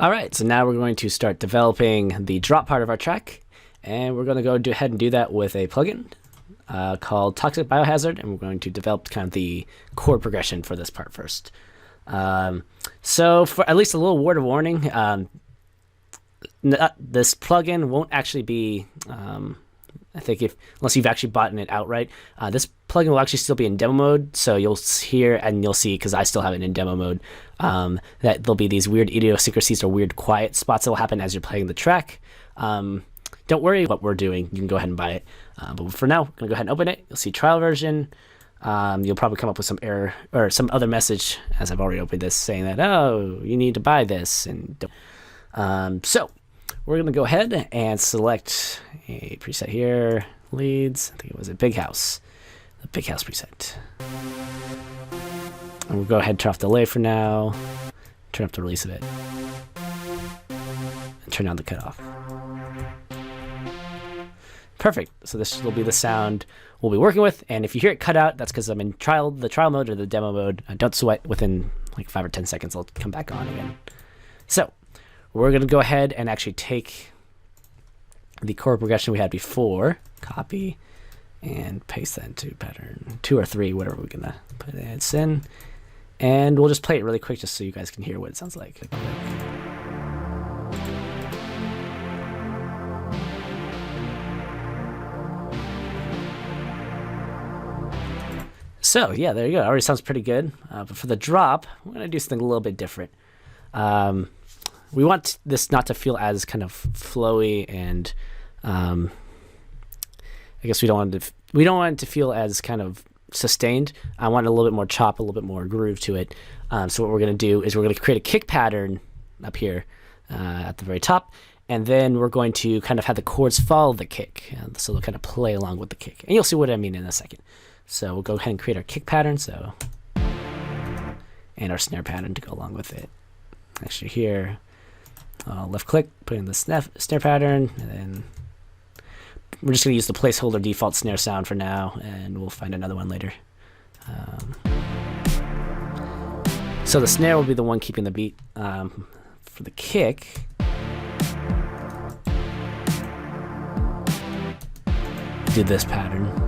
All right, so now we're going to start developing the drop part of our track, and we're going to go ahead and do that with a plugin called Toxic Biohazard, and we're going to develop kind of the chord progression for this part first. So for at least a little word of warning, this plugin won't actually be, I think unless you've actually bought it outright, this plugin will actually still be in demo mode. So you'll hear and you'll see, because I still have it in demo mode, that there'll be these weird idiosyncrasies or weird quiet spots that will happen as you're playing the track. Don't worry what we're doing. You can go ahead and buy it. But for now, I'm going to go ahead and open it. You'll see trial version. You'll probably come up with some error or some other message, as I've already opened this, saying that, oh, you need to buy this. And so we're going to go ahead and select a preset here, leads. I think it was a big house, the big house preset. And we'll go ahead and turn off delay for now, turn up the release of it, and turn down the cutoff. Perfect. So this will be the sound we'll be working with. And if you hear it cut out, that's because I'm in the trial mode or the demo mode. Don't sweat. Within like 5 or 10 seconds, I'll come back on again. So we're going to go ahead and actually take the chord progression we had before, copy, and paste that into pattern 2 or 3, whatever we're going to put it in. And we'll just play it really quick just so you guys can hear what it sounds like. So yeah, there you go. It already sounds pretty good. But for the drop, we're going to do something a little bit different. We want this not to feel as kind of flowy, and I guess we don't want it to feel as kind of sustained. I want a little bit more chop, a little bit more groove to it. So what we're going to do is we're going to create a kick pattern up here at the very top, and then we're going to kind of have the chords follow the kick, so they'll kind of play along with the kick. And you'll see what I mean in a second. So we'll go ahead and create our kick pattern, and our snare pattern to go along with it. Actually here, left click, put in the snare pattern, and then we're just going to use the placeholder default snare sound for now, and we'll find another one later. So the snare will be the one keeping the beat. For the kick, do this pattern.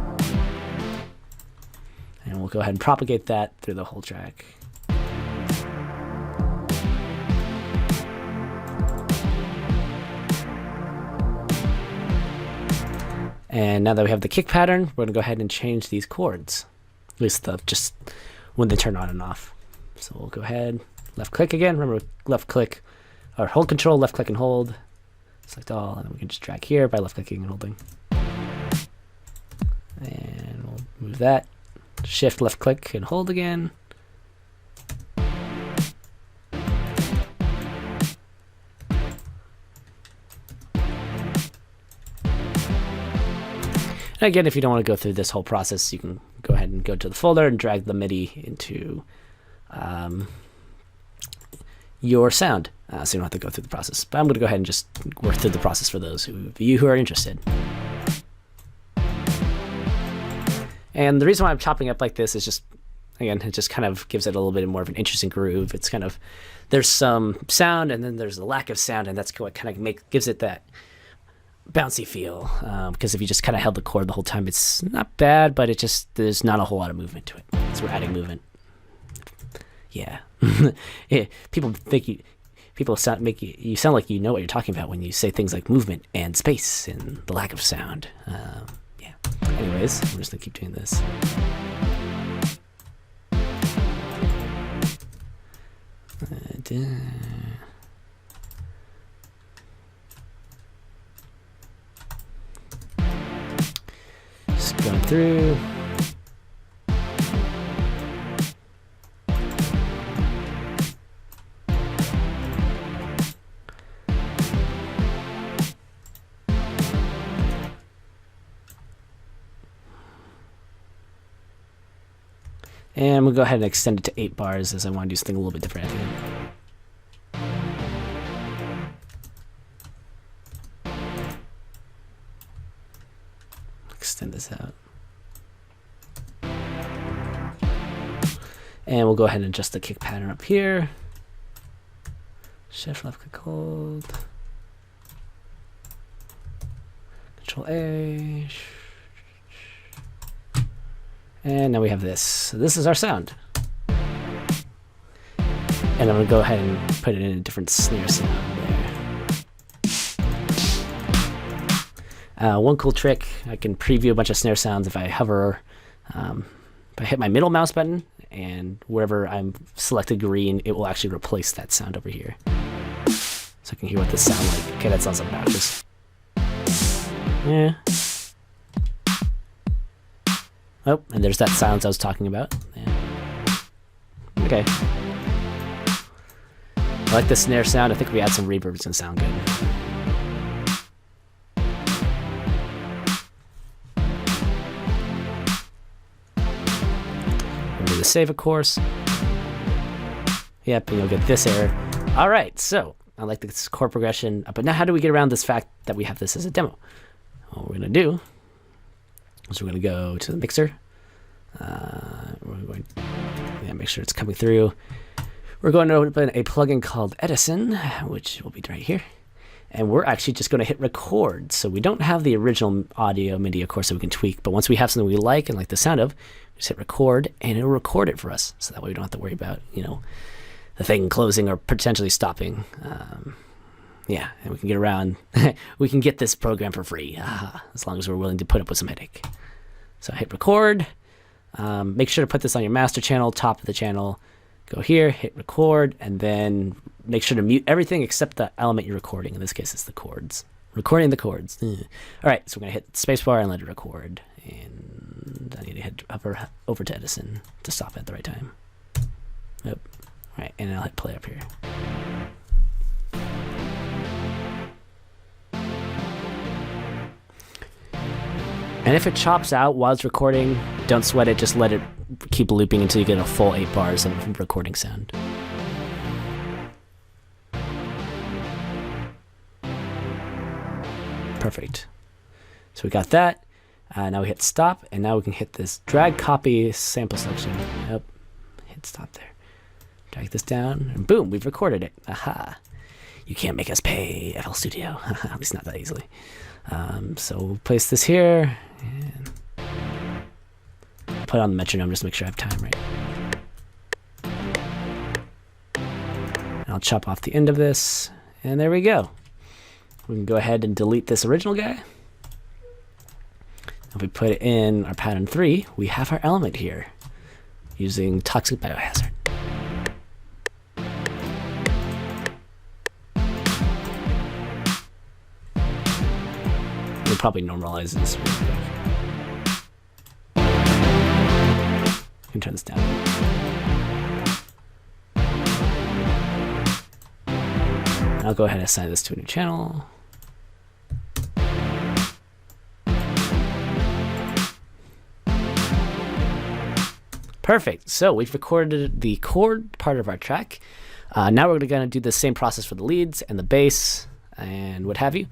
And we'll go ahead and propagate that through the whole track. And now that we have the kick pattern, we're going to go ahead and change these chords, at least just when they turn on and off. So we'll go ahead, left click again. Remember, left click, or hold control, left click and hold. Select all, and then we can just drag here by left clicking and holding. And we'll move that. Shift, left click, and hold again. And again, if you don't want to go through this whole process, you can go ahead and go to the folder and drag the MIDI into your sound, so you don't have to go through the process. But I'm going to go ahead and just work through the process for those of you who are interested. And the reason why I'm chopping up like this is just, again, it just kind of gives it a little bit more of an interesting groove. It's kind of, there's some sound and then there's a lack of sound, and that's what kind of gives it that bouncy feel. Because if you just kind of held the chord the whole time, it's not bad, but there's not a whole lot of movement to it. So we're adding movement. Yeah. Yeah. People sound like you know what you're talking about when you say things like movement and space and the lack of sound. Yeah. Anyways, I'm just gonna keep doing this. Just going through. And we'll go ahead and extend it to 8 bars, as I want to do something a little bit different at the end. Extend this out. And we'll go ahead and adjust the kick pattern up here. Shift left click hold. Control A. And now we have this. So this is our sound. And I'm going to go ahead and put it in a different snare sound there. One cool trick, I can preview a bunch of snare sounds if I hover, if I hit my middle mouse button, and wherever I'm selected green, it will actually replace that sound over here. So I can hear what this sounds like. Okay, that sounds obnoxious. Yeah. Oh, and there's that silence I was talking about. Yeah. Okay. I like the snare sound. I think if we add some reverb, it's gonna sound good. Remember to save, of course. Yep, and you'll get this error. All right, so I like this chord progression. But now how do we get around this fact that we have this as a demo? What we're gonna do is we're gonna go to the mixer. We're going to make sure it's coming through. We're going to open a plugin called Edison, which will be right here. And we're actually just going to hit record. So we don't have the original audio MIDI, of course, that we can tweak. But once we have something we like and like the sound of, just hit record, and it'll record it for us. So that way we don't have to worry about, you know, the thing closing or potentially stopping. Yeah, and we can get around. We can get this program for free, as long as we're willing to put up with some headache. So hit record. Make sure to put this on your master channel, top of the channel. Go here, hit record, and then make sure to mute everything except the element you're recording. In this case, it's the chords. Recording the chords. All right, so we're going to hit spacebar and let it record. And I need to head over to Edison to stop at the right time. Yep. All right, and I'll hit play up here. And if it chops out while it's recording, don't sweat it, just let it keep looping until you get a full 8 bars of recording sound. Perfect. So we got that. Now we hit stop, and now we can hit this drag copy sample selection. Yep. Hit stop there. Drag this down, and boom, we've recorded it. Aha. You can't make us pay, FL Studio. At least not that easily. So we'll place this here and put it on the metronome just to make sure I have time right. And I'll chop off the end of this, and there we go. We can go ahead and delete this original guy. If we put it in our pattern 3, we have our element here using Toxic Biohazard. We'll probably normalize this real quick. You can turn this down. I'll go ahead and assign this to a new channel. Perfect. So we've recorded the chord part of our track. Now we're going to do the same process for the leads and the bass and what have you.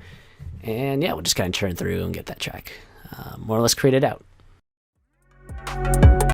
And yeah, we'll just kind of turn through and get that track more or less created out.